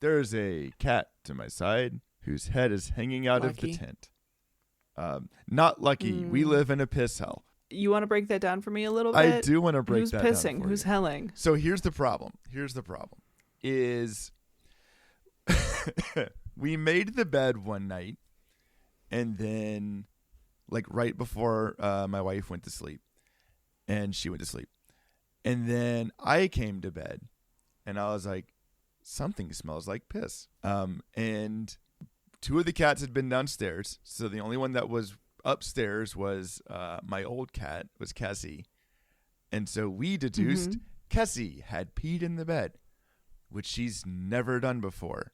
There's a cat to my side whose head is hanging out of the tent. Not lucky. We live in a piss hell. You want to break that down for me a little bit? I do want to break that down. Who's pissing? Who's helling? So here's the problem. Is we made the bed one night, and then like right before my wife went to sleep, and she went to sleep, and then I came to bed, and I was like, something smells like piss. And 2 of the cats had been downstairs, so the only one that was upstairs was my old cat, was Cassie. And so we deduced Cassie had peed in the bed, which she's never done before.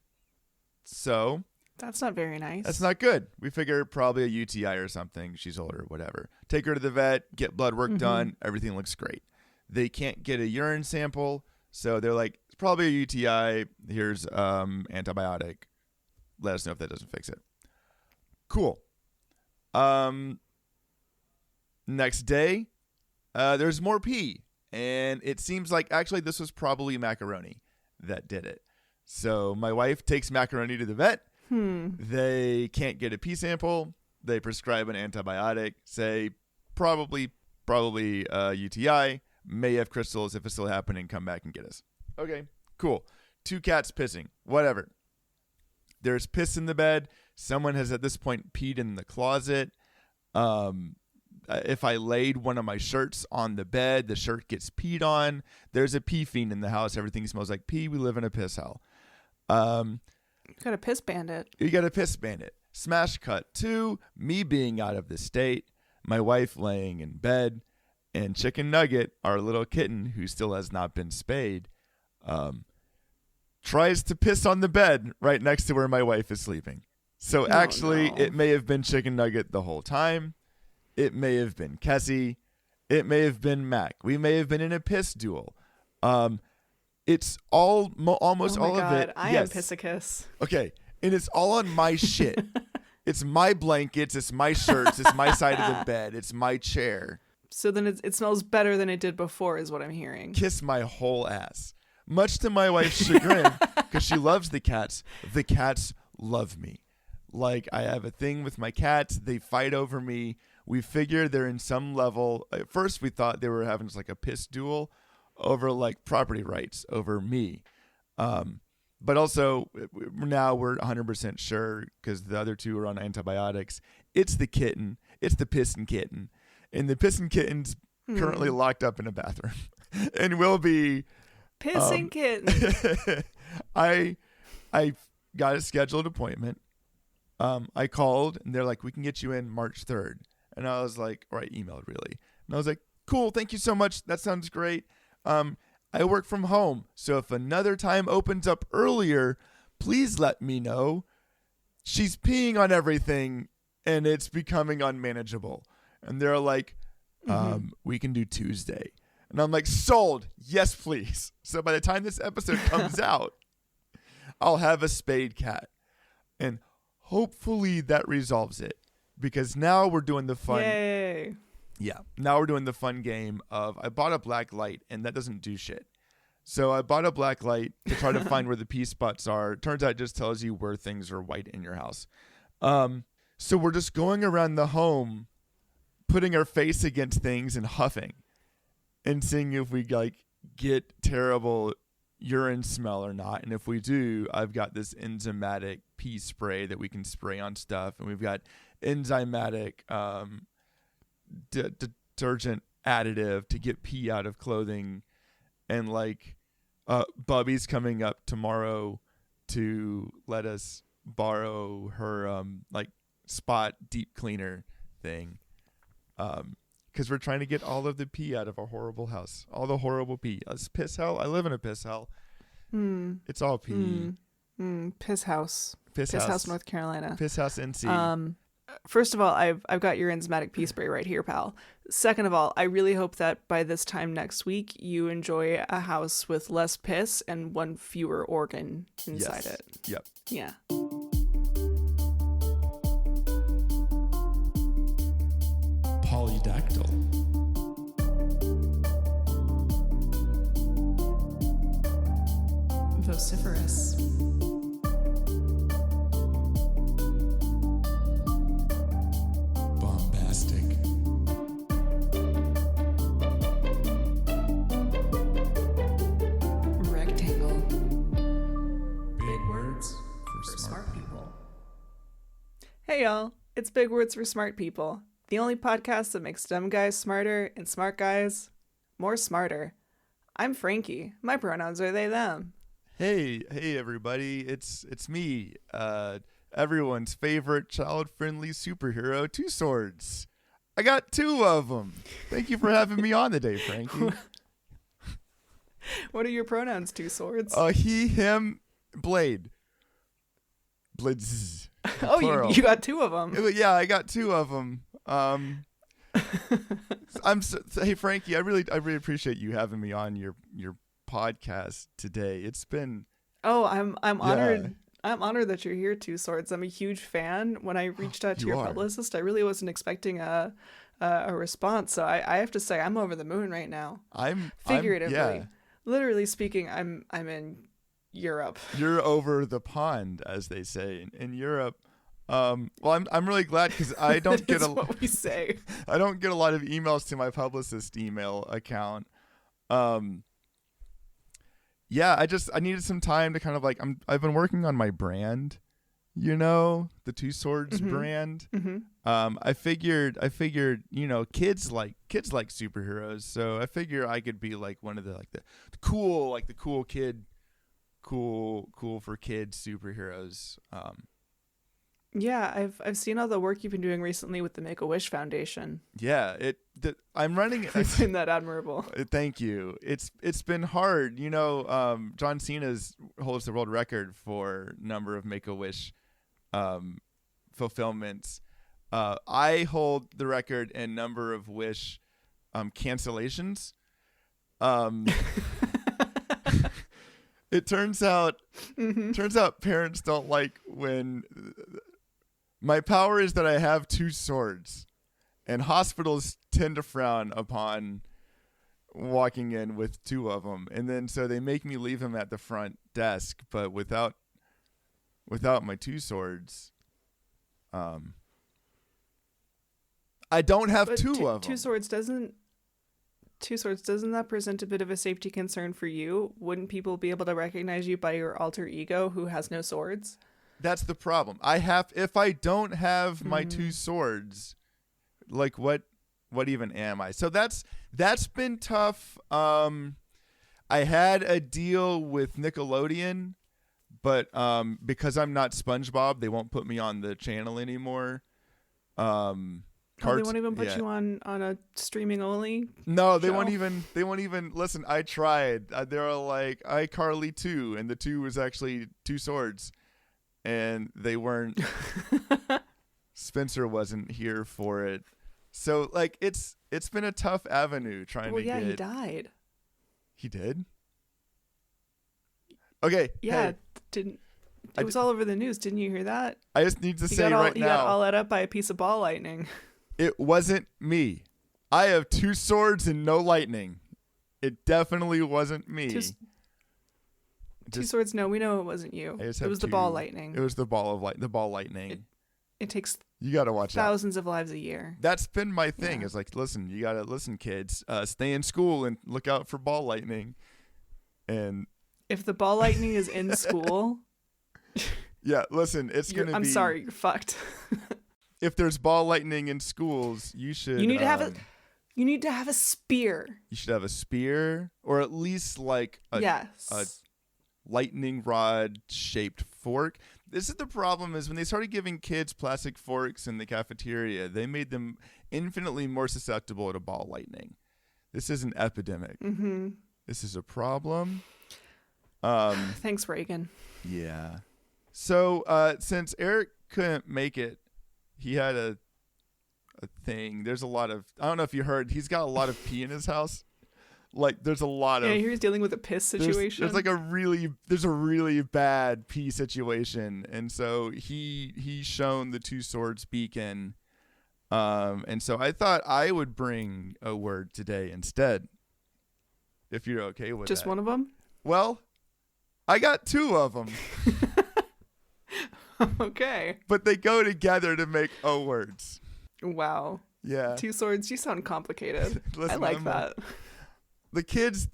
So that's not very nice. That's not good. We figure probably a UTI or something. She's older, whatever. Take her to the vet, get blood work done. Everything looks great. They can't get a urine sample, so they're like, it's probably a UTI. Here's antibiotic. Let us know if that doesn't fix it. Cool. Next day, there's more pee, and it seems like actually this was probably macaroni that did it. So my wife takes macaroni to the vet. They can't get a pee sample. They prescribe an antibiotic, say probably UTI, may have crystals. If it's still happening, come back and get us. Okay, cool. 2 cats pissing, whatever. There's piss in the bed. Someone has at this point peed in the closet. If I laid one of my shirts on the bed, the shirt gets peed on. There's a pee fiend in the house. Everything smells like pee. We live in a piss hell. You got a piss bandit. Smash cut to me being out of the state, my wife laying in bed, and Chicken Nugget, our little kitten who still has not been spayed, tries to piss on the bed right next to where my wife is sleeping. So it may have been Chicken Nugget the whole time. It may have been Kessie. It may have been Mac. We may have been in a piss duel. It's almost all of it. I am Pissicus. Okay. And it's all on my shit. It's my blankets. It's my shirts. It's my side of the bed. It's my chair. So then it smells better than it did before is what I'm hearing. Kiss my whole ass. Much to my wife's chagrin, because she loves the cats. The cats love me. Like, I have a thing with my cats. They fight over me. We figure they're in some level. At first, we thought they were having just like a piss duel over like property rights over me. But also now we're 100% sure, because the other 2 are on antibiotics. It's the kitten. It's the pissin' kitten. And the pissin' kitten's currently locked up in a bathroom and will be. Pissing kitten. I got a scheduled appointment. I called and they're like, we can get you in March 3rd. And I was like, or I emailed really. And I was like, cool. Thank you so much. That sounds great. I work from home. So if another time opens up earlier, please let me know. She's peeing on everything and it's becoming unmanageable. And they're like, we can do Tuesday. And I'm like, sold. Yes, please. So by the time this episode comes out, I'll have a spayed cat. And hopefully that resolves it. Because now we're doing the fun. Yay. Yeah. Now we're doing the fun game of I bought a black light and that doesn't do shit. So I bought a black light to try to find where the pee spots are. Turns out it just tells you where things are white in your house. So we're just going around the home, putting our face against things and huffing and seeing if we like get terrible urine smell or not. And if we do, I've got this enzymatic pee spray that we can spray on stuff. And we've got enzymatic detergent additive to get pee out of clothing. And like Bubby's coming up tomorrow to let us borrow her like spot deep cleaner thing. Because we're trying to get all of the pee out of our horrible house. All the horrible pee. It's piss hell. I live in a piss hell. It's all pee. Piss house. Piss house, North Carolina. Piss house, NC. First of all, I've got your enzymatic pee spray right here, pal. Second of all, I really hope that by this time next week, you enjoy a house with less piss and one fewer organ inside it. Yep. Yeah. Polydactyl. Vociferous. Hey y'all, it's Big Words for Smart People, the only podcast that makes dumb guys smarter and smart guys more smarter. I'm Frankie. My pronouns are they, them. Hey everybody, it's me, everyone's favorite child-friendly superhero, Two Swordz. I got two of them. Thank you for having me on today, Frankie. What are your pronouns, Two Swords? He, him, Blade. Bladez. Oh, you got two of them. Yeah, I got two of them. Hey Frankie, I really appreciate you having me on your podcast today. It's been I'm honored. I'm honored that you're here, Two Swords. I'm a huge fan. When I reached out to your publicist, I really wasn't expecting a response. So I have to say I'm over the moon right now. I'm figuratively. Yeah. Literally speaking, I'm in Europe. You're over the pond, as they say in Europe. Well, I'm really glad because I don't get what we say. I don't get a lot of emails to my publicist email account. Yeah, I needed some time to kind of like I've been working on my brand, the Two Swordz brand. Mm-hmm. I figured, kids like superheroes, so I figure I could be like one of the cool kid, cool for kids superheroes. Yeah, I've seen all the work you've been doing recently with the Make-A-Wish Foundation. Yeah, I'm running. I find that admirable. Thank you. It's been hard. John Cena holds the world record for number of Make-A-Wish fulfillments. I hold the record in number of Wish cancellations. It turns out parents don't like when my power is that I have two swords, and hospitals tend to frown upon walking in with two of them, and then so they make me leave them at the front desk, but without my two swords, I don't have two of them. Two Swords doesn't that present a bit of a safety concern for you? Wouldn't people be able to recognize you by your alter ego who has no swords? That's the problem. If I don't have my two swords, like what even am I? So that's been tough. I had a deal with Nickelodeon, but because I'm not SpongeBob, they won't put me on the channel anymore. They won't even put you on a streaming only. No, show? they won't even listen. I tried. They were like iCarly 2, and the 2 was actually Two Swords, and they weren't. Spencer wasn't here for it, so like it's been a tough avenue trying to get. Well, yeah, he died. He did. Okay. Yeah, hey, it was all over the news. Didn't you hear that? I just need to say now. He got all lit up by a piece of ball lightning. It wasn't me. I have two swords and no lightning. It definitely wasn't me. Two swords. No, we know it wasn't you. It was the ball lightning. It was the ball lightning. It takes. You gotta watch thousands of lives a year. That's been my thing. Yeah. It's like, listen, you gotta listen, kids. Stay in school and look out for ball lightning. And if the ball lightning is in school. Yeah, listen, I'm sorry, you're fucked. If there's ball lightning in schools, you should. You need to have a spear. You should have a spear, or at least like a lightning rod shaped fork. This is the problem: is when they started giving kids plastic forks in the cafeteria, they made them infinitely more susceptible to ball lightning. This is an epidemic. Mm-hmm. This is a problem. Thanks, Reagan. Yeah. So since Eric couldn't make it, he had a thing. There's a lot of, I don't know if you heard, he's got a lot of pee in his house. Like there's a lot of. Yeah, he was dealing with a piss situation. There's a really bad pee situation, and so he's shown the Two Swords beacon, and so I thought I would bring a word today instead. If you're okay with just that. One of them. Well, I got two of them. Okay. But they go together to make words. Wow. Yeah. Two Swords. You sound complicated. Listen, I like that. The kids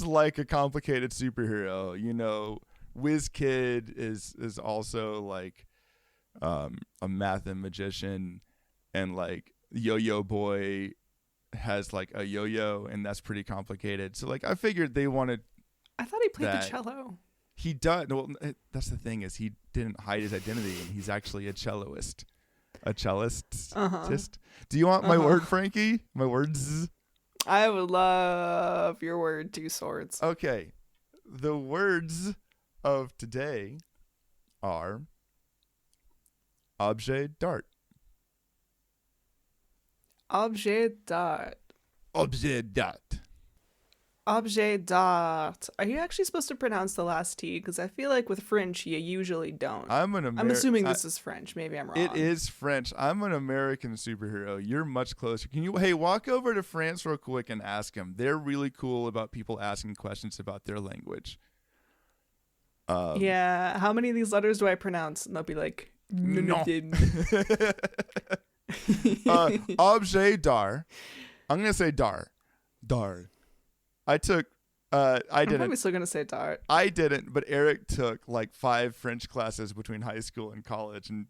like a complicated superhero. WizKid is also like a math and magician, and like Yo-Yo Boy has like a yo-yo, and that's pretty complicated. So like I figured they wanted. I thought he played that. the cello. He does. Well, that's the thing is he didn't hide his identity, and he's actually a celloist. A cellist. Do you want my word, Frankie? My words? I would love your word, two swords. Okay. The words of today are objet d'art. Objet d'art. Objet d'art. Objet d'art. Are you actually supposed to pronounce the last T? Because I feel like with French, you usually don't. I'm assuming this is French. Maybe I'm wrong. It is French. I'm an American superhero. You're much closer. Can you, hey, walk over to France real quick and ask them. They're really cool about people asking questions about their language. Yeah. How many of these letters do I pronounce? And they'll be like, no. Objet d'art. I'm going to say dar. Dar. I took, I didn't. I'm probably still going to say dart. I didn't, but Eric took like 5 French classes between high school and college and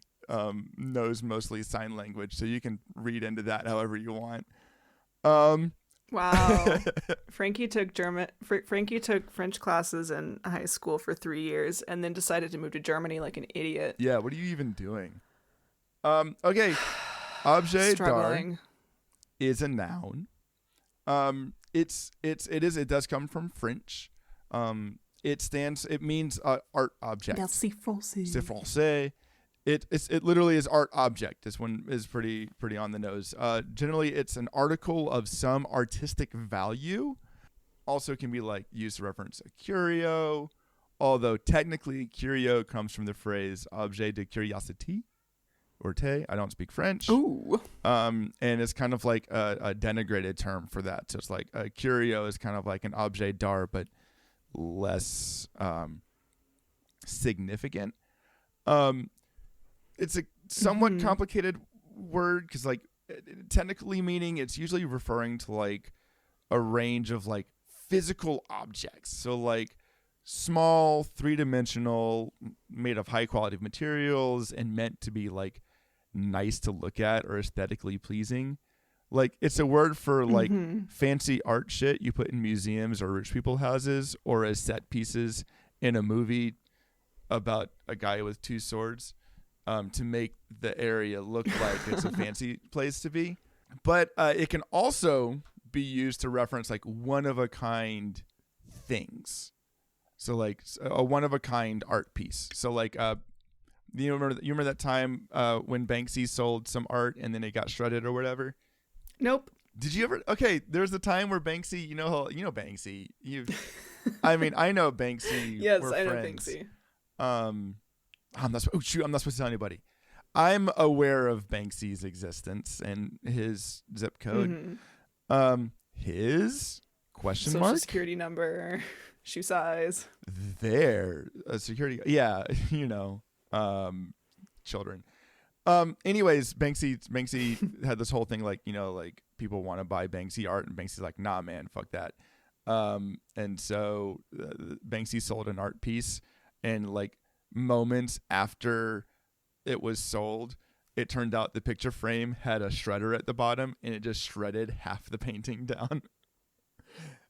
knows mostly sign language. So you can read into that however you want. Wow. Frankie took Frankie took French classes in high school for 3 years and then decided to move to Germany like an idiot. Yeah. What are you even doing? Okay. Objet d'art is a noun. It does come from French. It means art object. Merci français. C'est français. It literally is art object. This one is pretty on the nose. Generally it's an article of some artistic value. Also can be like used to reference a curio, although technically curio comes from the phrase objet de curiosité. I don't speak French. Ooh. And it's kind of like a denigrated term for that. So it's like a curio is kind of like an objet d'art, but less significant. It's a somewhat complicated word because like technically meaning it's usually referring to like a range of like physical objects. So like small, 3-dimensional, made of high quality materials and meant to be like nice to look at or aesthetically pleasing. Like it's a word for like fancy art shit you put in museums or rich people houses or as set pieces in a movie about a guy with 2 swords to make the area look like it's a fancy place to be. But it can also be used to reference like one-of-a-kind things. So like a one-of-a-kind art piece. So like you remember that time when Banksy sold some art and then it got shredded or whatever? Nope. Did you ever? Okay, there's a time where Banksy, you know Banksy. I mean, I know Banksy. Yes, we're I know friends. Banksy. I'm not supposed to tell anybody. I'm aware of Banksy's existence and his zip code. His question mark? Social security number, shoe size. There, security. Yeah, children. Anyways, Banksy had this whole thing like, like people want to buy Banksy art and Banksy's like, nah, man, fuck that. And so Banksy sold an art piece and like moments after it was sold, it turned out the picture frame had a shredder at the bottom and it just shredded half the painting down.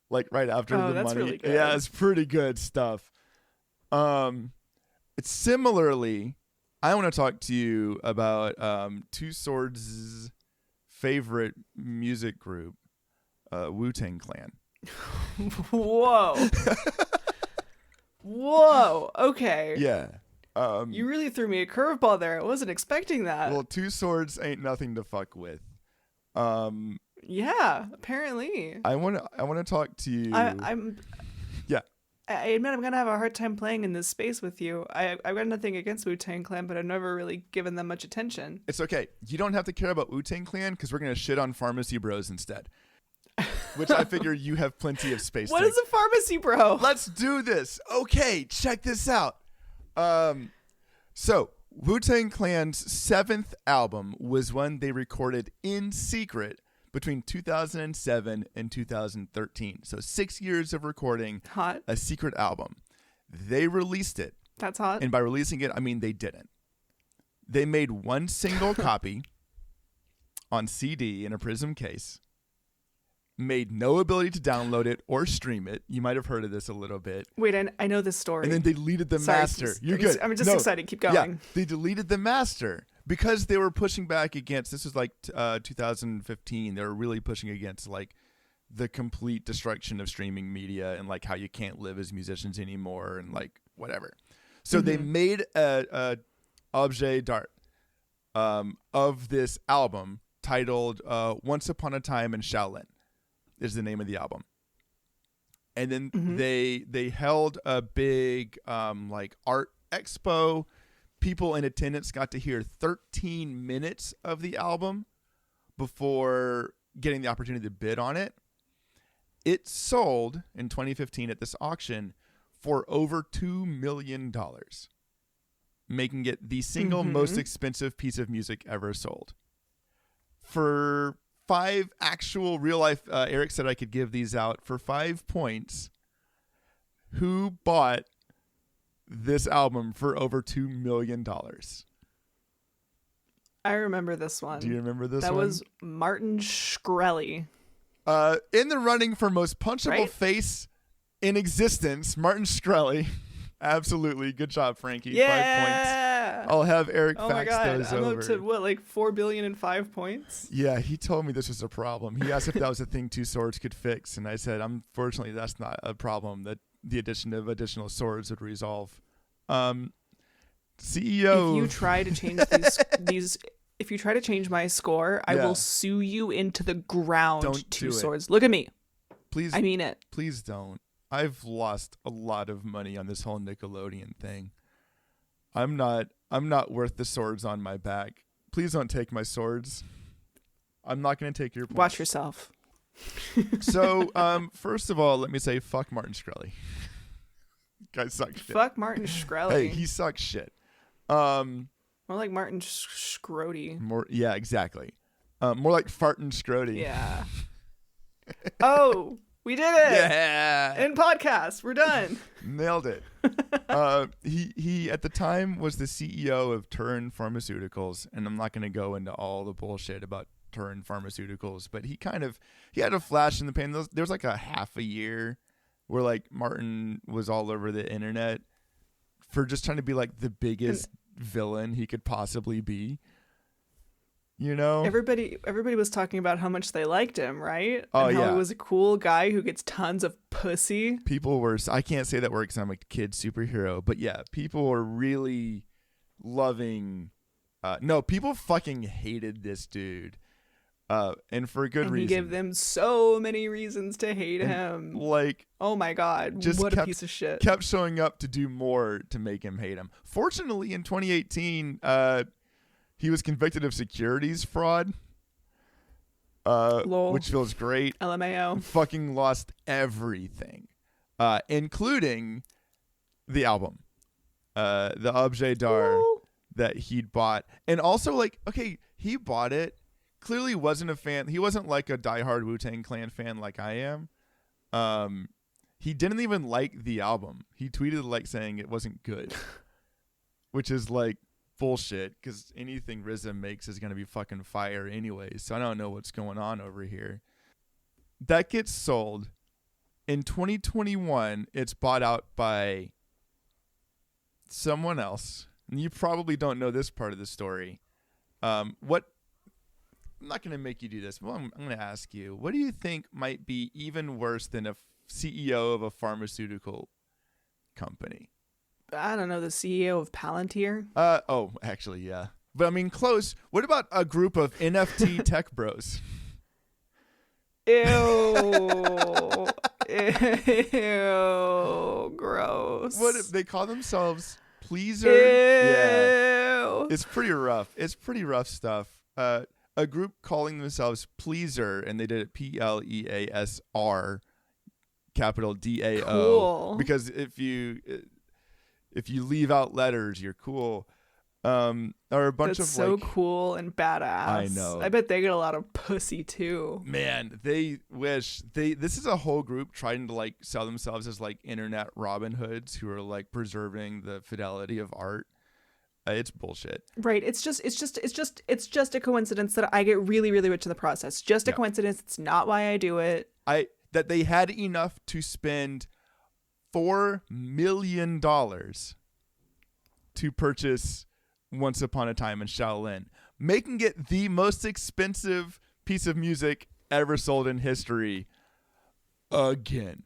Like right after the that's money. Really good. Yeah, it's pretty good stuff. It's similarly, I want to talk to you about Two Swordz' favorite music group, Wu-Tang Clan. Whoa. Whoa. Okay. Yeah. You really threw me a curveball there. I wasn't expecting that. Well, Two Swordz ain't nothing to fuck with. Yeah, apparently. I want to talk to you. I admit I'm gonna have a hard time playing in this space with you. I've got nothing against Wu-Tang Clan, but I've never really given them much attention. It's okay. You don't have to care about Wu-Tang Clan because we're gonna shit on Pharmacy Bros instead. Which I figure you have plenty of space. What is a Pharmacy Bro? Let's do this. Okay, check this out. So Wu-Tang Clan's 7th album was one they recorded in secret between 2007 and 2013. So 6 years of recording a secret album. They released it. That's hot. And by releasing it, I mean they didn't. They made one single copy on CD in a Prism case, made no ability to download it or stream it. You might have heard of this a little bit. Wait, I know this story. And then they deleted the master. You're good. I'm just excited. Keep going. Yeah, they deleted the master because they were pushing back against, this was like 2015. They were really pushing against like the complete destruction of streaming media and like how you can't live as musicians anymore and like whatever. So they made a Objet d'art of this album titled Once Upon a Time in Shaolin is the name of the album. And then they held a big like art expo. People in attendance got to hear 13 minutes of the album before getting the opportunity to bid on it. It sold in 2015 at this auction for over $2 million, making it the single most expensive piece of music ever sold. For 5 actual real life, Eric said I could give these out for 5 points. Who bought this album for over $2 million? I remember this one. Do you remember this one? That was Fartin Scroti. In the running for most punchable face in existence, Fartin Scroti. Absolutely. Good job, Frankie. Yeah. 5 points. I'll have Eric Oh my fax God. those I'm over. up to what, like 4 billion and 5 points? Yeah, he told me this was a problem. He asked if that was a thing 2 swords could fix, and I said, unfortunately, that's not a problem that the addition of additional swords would resolve. CEO. If you try to change these if you try to change my score, I will sue you into the ground. Don't 2 do swords. Look at me. Please. I mean it. Please don't. I've lost a lot of money on this whole Nickelodeon thing. I'm not worth the swords on my back. Please don't take my swords. I'm not going to take your points. Watch yourself. So, first of all, let me say fuck Fartin Scroti. Guy sucks shit. Fuck Fartin Scroti. Hey, he sucks shit. More like Fartin Scroti. Yeah, exactly. More like Fartin Scroti. Yeah. Oh, we did it. Yeah. In podcast, we're done. Nailed it. He at the time was the CEO of Turin Pharmaceuticals, and I'm not going to go into all the bullshit about Turin Pharmaceuticals, but he had a flash in the pan. There was like a half a year where like Fartin was all over the internet for just trying to be like the biggest villain he could possibly be. You know, everybody was talking about how much they liked him, right? Oh, and how yeah. he was a cool guy who gets tons of pussy. People were, I can't say that word because I'm a kid superhero, but yeah, people were really loving. No, people fucking hated this dude. And for a good reason. He gave them so many reasons to hate him. Like, oh my God, what a piece of shit. Kept showing up to do more to make him hate him. Fortunately, in 2018, he was convicted of securities fraud, Lol. which feels great. LMAO. Fucking lost everything, including the album, the Objet d'art that he'd bought. And also, like, okay, he bought it. Clearly wasn't a fan. He wasn't like a diehard Wu-Tang Clan fan like I am. He didn't even like the album. He tweeted like saying it wasn't good, which is like bullshit because anything RZA makes is going to be fucking fire anyways. So I don't know what's going on over here. That gets sold. In 2021, it's bought out by someone else. And you probably don't know this part of the story. I'm not going to make you do this, but I'm going to ask you, what do you think might be even worse than a CEO of a pharmaceutical company? I don't know, the CEO of Palantir? Oh, actually, yeah. But I mean, close. What about a group of NFT tech bros? Ew. Ew. Gross. What if they call themselves Pleaser? Ew. Yeah. It's pretty rough. It's pretty rough stuff. A group calling themselves Pleaser, and they did it Pleasr, capital DAO. Cool. Because if you leave out letters, you're cool. Are a bunch That's of so like, cool and badass. I know. I bet they get a lot of pussy too. Man, they wish this is a whole group trying to like sell themselves as like internet Robin Hoods who are like preserving the fidelity of art. It's bullshit. Right. It's just a coincidence that I get really, really rich in the process. Just a Yeah. coincidence. It's not why I do it. That they had enough to spend $4 million to purchase Once Upon a Time in Shaolin, making it the most expensive piece of music ever sold in history again,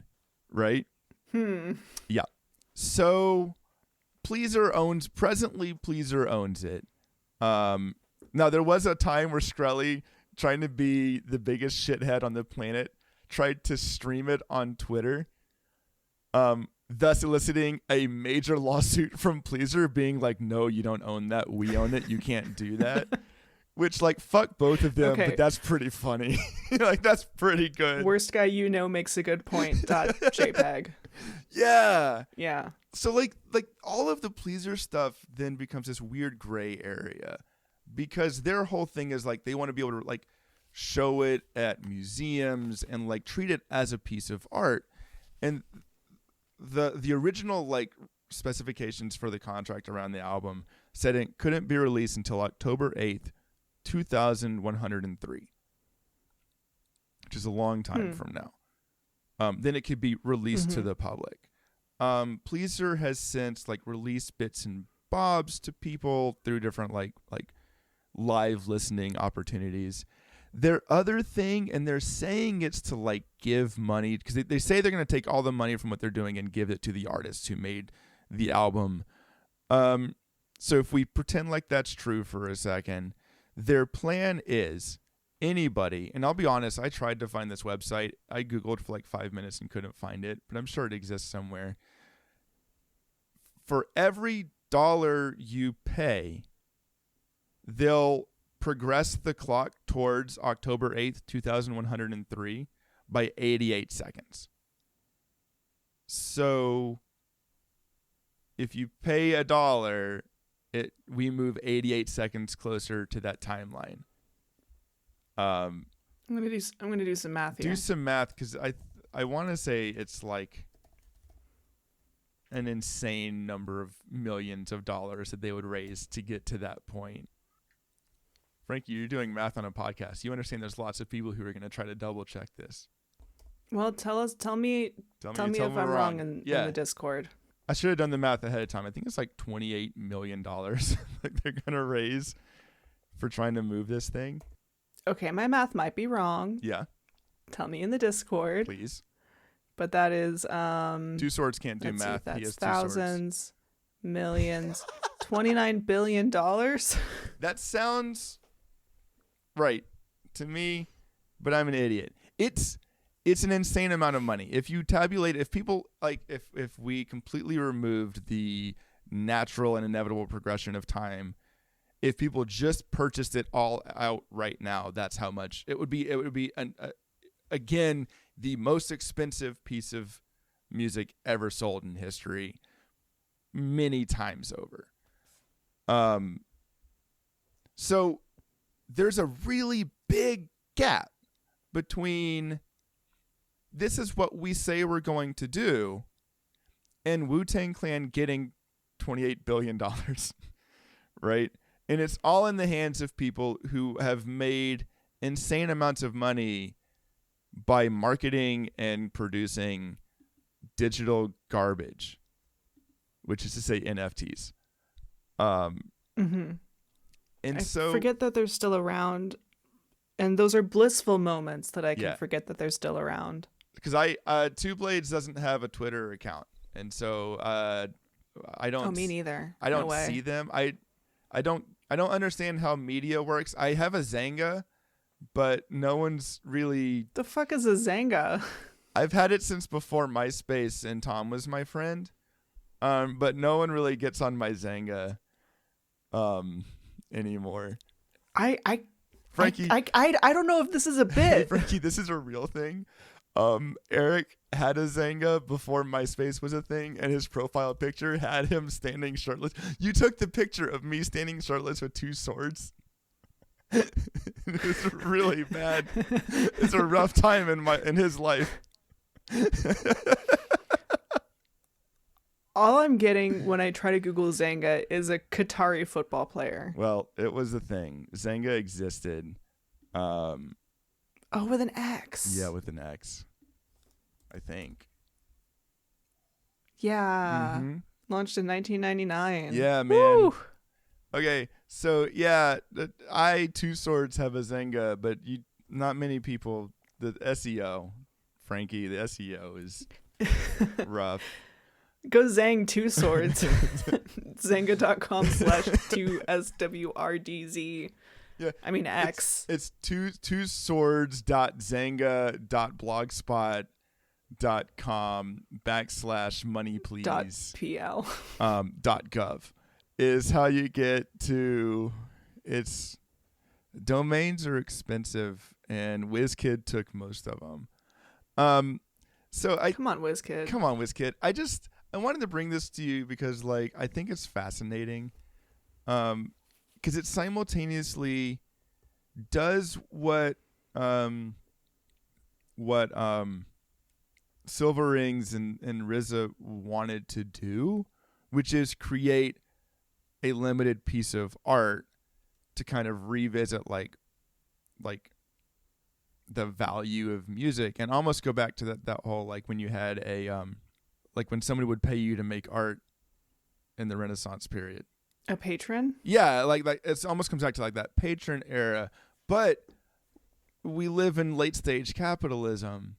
right? Yeah. So presently Pleaser owns it. Now there was a time where Shkreli, trying to be the biggest shithead on the planet, tried to stream it on Twitter, thus eliciting a major lawsuit from Pleaser, being like, no, you don't own that, we own it, you can't do that. Which, like, fuck both of them, Okay. but that's pretty funny. Like, that's pretty good. Worst guy you know makes a good point. .jpg. Yeah. Yeah. So like all of the Pleaser stuff then becomes this weird gray area, because their whole thing is like they want to be able to like show it at museums and like treat it as a piece of art. And the original like specifications for the contract around the album said it couldn't be released until October 8th, 2103, which is a long time from now. Then it could be released to the public. Pleaser has since like released bits and bobs to people through different like live listening opportunities. Their other thing, and they're saying it's to like give money, because they say they're going to take all the money from what they're doing and give it to the artists who made the album. So if we pretend like that's true for a second, their plan is anybody, and I'll be honest, I tried to find this website. I Googled for like 5 minutes and couldn't find it, but I'm sure it exists somewhere. For every dollar you pay, they'll progress the clock towards October 8th, 2103 by 88 seconds. So if you pay $1, we move 88 seconds closer to that timeline. I'm gonna do some math here. Do some math, because I want to say it's like an insane number of millions of dollars that they would raise to get to that point. Frankie, you're doing math on a podcast. You understand there's lots of people who are going to try to double check this. Well, tell me if I'm wrong in the Discord. I should have done the math ahead of time. I think it's like $28 million like they're going to raise for trying to move this thing. Okay, my math might be wrong. Yeah. Tell me in the Discord. Please. But that is Two Swords can't do math. That's he has thousands, millions, $29 billion. That sounds right to me, but I'm an idiot. It's an insane amount of money. If you tabulate, if people like, if we completely removed the natural and inevitable progression of time, if people just purchased it all out right now, that's how much it would be. It would be again the most expensive piece of music ever sold in history, many times over. So there's a really big gap between this is what we say we're going to do and Wu-Tang Clan getting $28 billion, right? And it's all in the hands of people who have made insane amounts of money by marketing and producing digital garbage, which is to say NFTs. And I so forget that they're still around, and those are blissful moments that I can forget that they're still around. Because Two Blades doesn't have a Twitter account, and so I don't. Oh, me neither. I don't No way. see them. I don't understand how media works. I have a Xanga, but no one's really. The fuck is a Xanga? I've had it since before MySpace, and Tom was my friend. But no one really gets on my Xanga anymore. Frankie, I don't know if this is a bit. Frankie, this is a real thing. Eric had a Xanga before MySpace was a thing, and his profile picture had him standing shirtless. You took the picture of me standing shirtless with two swords. It was really bad. It's a rough time in his life. All I'm getting when I try to Google Xanga is a Qatari football player. Well, it was a thing. Xanga existed. Oh, with an X. Yeah, with an X. I think. Yeah. Mm-hmm. Launched in 1999. Yeah, man. Woo! Okay, so yeah, I Two Swords have a Xanga, but not many people. The SEO, Frankie, the SEO is rough. Go Zang Two Swords. Xanga.com/2swrdz. Yeah, I mean X. It's two swords.xanga.blogspot.com/money please .pl. .gov is how you get to its domains are expensive, and WizKid took most of them. So Come on, WizKid. I wanted to bring this to you because like I think it's fascinating. Because it simultaneously does what Silver Rings and RZA wanted to do, which is create a limited piece of art to kind of revisit like the value of music and almost go back to that whole like when you had a like when somebody would pay you to make art in the Renaissance period. A patron? Yeah, like it almost comes back to like that patron era, but we live in late stage capitalism,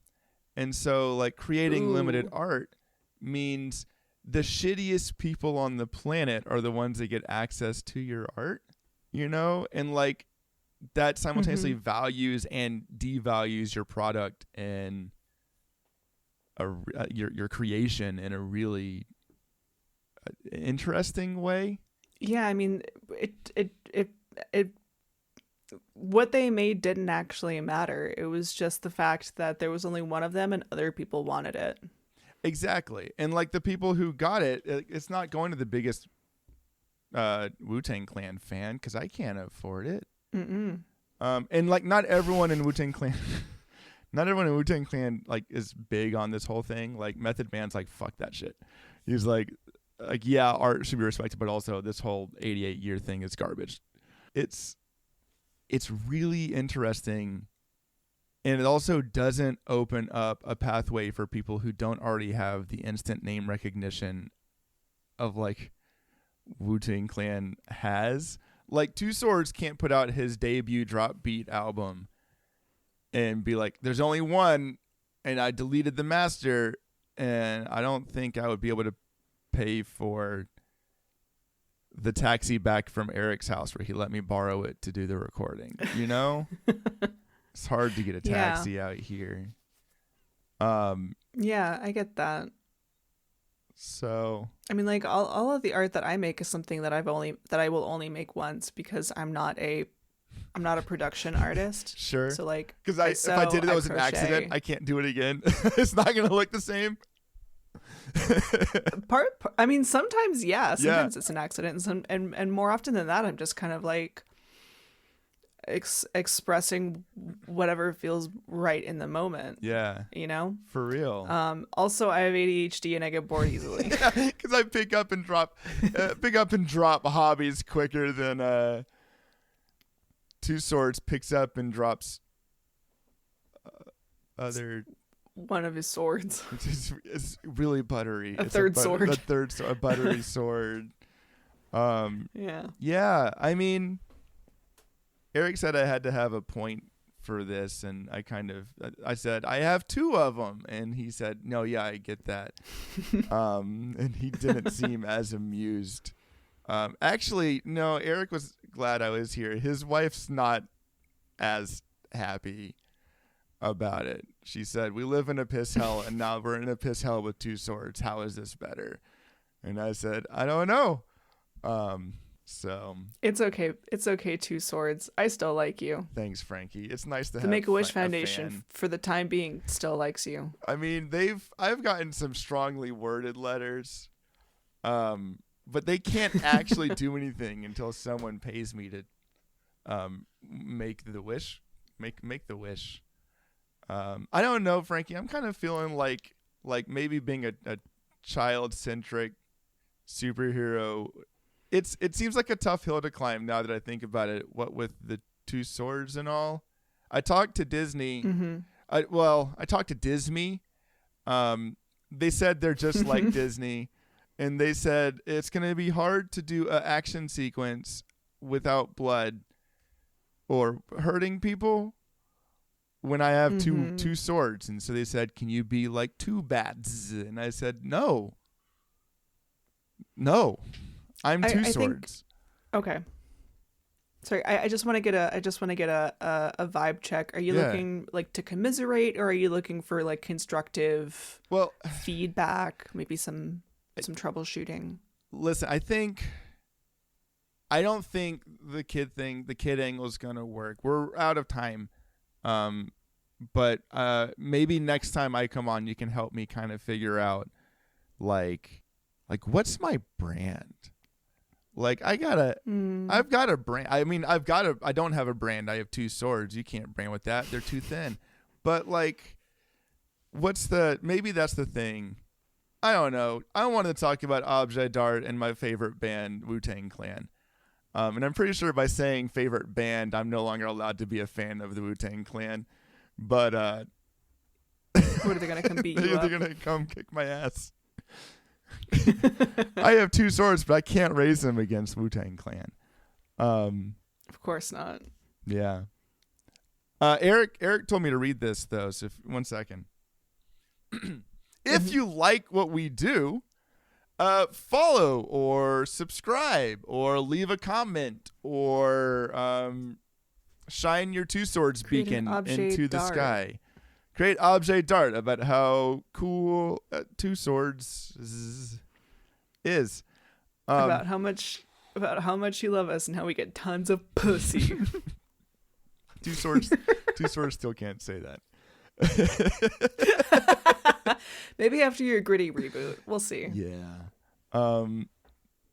and so like creating limited art means the shittiest people on the planet are the ones that get access to your art, you know, and like that simultaneously values and devalues your product and your creation in a really interesting way. Yeah, I mean, it what they made didn't actually matter. It was just the fact that there was only one of them and other people wanted it. Exactly. And like the people who got it, it's not going to the biggest Wu-Tang Clan fan because I can't afford it. And like not everyone in Wu-Tang Clan like is big on this whole thing. Like Method Man's like, fuck that shit. He's like yeah, art should be respected, but also this whole 88-year thing is garbage. It's really interesting, and it also doesn't open up a pathway for people who don't already have the instant name recognition of like Wu-Tang Clan has. Like Two Swords can't put out his debut drop beat album and be like, there's only one and I deleted the master, and I don't think I would be able to pay for the taxi back from Eric's house where he let me borrow it to do the recording, you know? It's hard to get a taxi out here. Yeah, I get that. So I mean, like all of the art that I make is something that I will only make once because I'm not a production artist. Sure. So like, because if I did it, that was an accident. I can't do it again. It's not gonna look the same. I mean, sometimes sometimes it's an accident, and more often than that, I'm just kind of like expressing whatever feels right in the moment. Yeah, you know, for real. Also, I have ADHD and I get bored easily. Because I pick up and drop hobbies quicker than Two Swords picks up and drops other. One of his swords. It's really buttery. A third sword. A buttery sword. Yeah. Yeah. I mean, Eric said I had to have a point for this, and I said I have two of them, and he said, "No, yeah, I get that." And he didn't seem as amused. Actually, no. Eric was glad I was here. His wife's not as happy about it. She said, "We live in a piss hell, and now we're in a piss hell with Two Swords. How is this better?" And I said, "I don't know." So it's okay. It's okay. Two Swords. I still like you. Thanks, Frankie. It's nice to have the Make-A-Wish a Foundation fan. for the time being still likes you. I mean, I've gotten some strongly worded letters, but they can't actually do anything until someone pays me to make the wish. Make the wish. I don't know, Frankie. I'm kind of feeling like maybe being a child-centric superhero. It seems like a tough hill to climb now that I think about it. What with the two swords and all. I talked to Disney. Mm-hmm. I talked to Disney. They said they're just like Disney, and they said it's gonna be hard to do an action sequence without blood or hurting people when I have two swords. And so they said, "Can you be like two bats?" And I said, "No, I'm two swords." Okay. Sorry, I just want to get a vibe check. Are you looking like to commiserate, or are you looking for like constructive feedback, maybe some troubleshooting? Listen, I don't think the kid angle is gonna work. We're out of time. But maybe next time I come on, you can help me kind of figure out like what's my brand? Like I've got a brand. I mean, I don't have a brand. I have two swords. You can't brand with that. They're too thin. But like, maybe that's the thing. I don't know. I wanted to talk about Objet Dart and my favorite band, Wu-Tang Clan. And I'm pretty sure by saying favorite band, I'm no longer allowed to be a fan of the Wu-Tang Clan. But what are they gonna come beat you up? They're gonna come kick my ass. I have two swords, but I can't raise them against Wu-Tang Clan. Of course not. Yeah. Eric told me to read this though. So one second. If you like what we do, follow or subscribe or leave a comment or shine your two swords beacon into the sky. Create Objet Dart about how cool two swords is. About how much you love us and how we get tons of pussy. Two swords still can't say that. Maybe after your gritty reboot, we'll see. Yeah.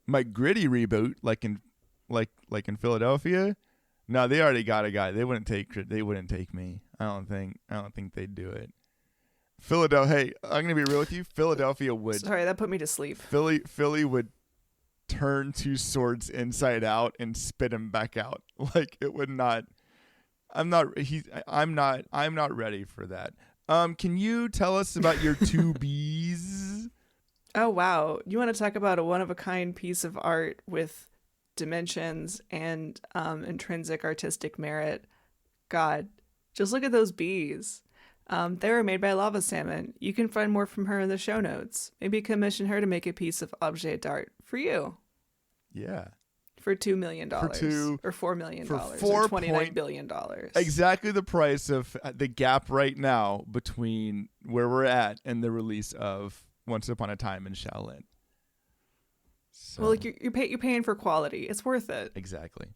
My gritty reboot, like in Philadelphia. No, they already got a guy. They wouldn't take me. I don't think they'd do it. Philadelphia. Hey, I'm gonna be real with you. Philadelphia would. Sorry, that put me to sleep. Philly would turn two swords inside out and spit him back out. Like it would not. I'm not ready for that. Can you tell us about your two bees? Oh wow, you want to talk about a one-of-a-kind piece of art with dimensions and intrinsic artistic merit? God, just look at those bees. They were made by Lava Salmon. You can find more from her in the show notes. Maybe commission her to make a piece of Objet Dart for you. Yeah. For $2 million. Or $4 million. Or $29 billion. Exactly the price of the gap right now between where we're at and the release of Once Upon a Time in Shaolin. So. Well, like you're paying for quality. It's worth it. Exactly.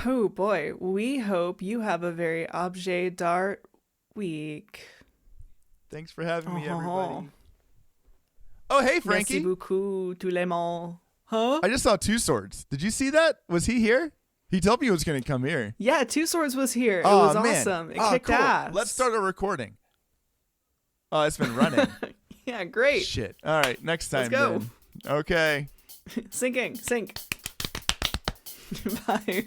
Oh boy, we hope you have a very Objet Dart week. Thanks for having me, everybody. Oh, hey, Frankie. Merci beaucoup, tout le monde. Huh? I just saw two swords. Did you see that? Was he here? He told me he was going to come here. Yeah, two swords was here. It was awesome. It kicked ass. Let's start a recording. Oh, it's been running. Yeah, great. Shit. All right, next time. Let's go. Then. Okay. Sync. Bye.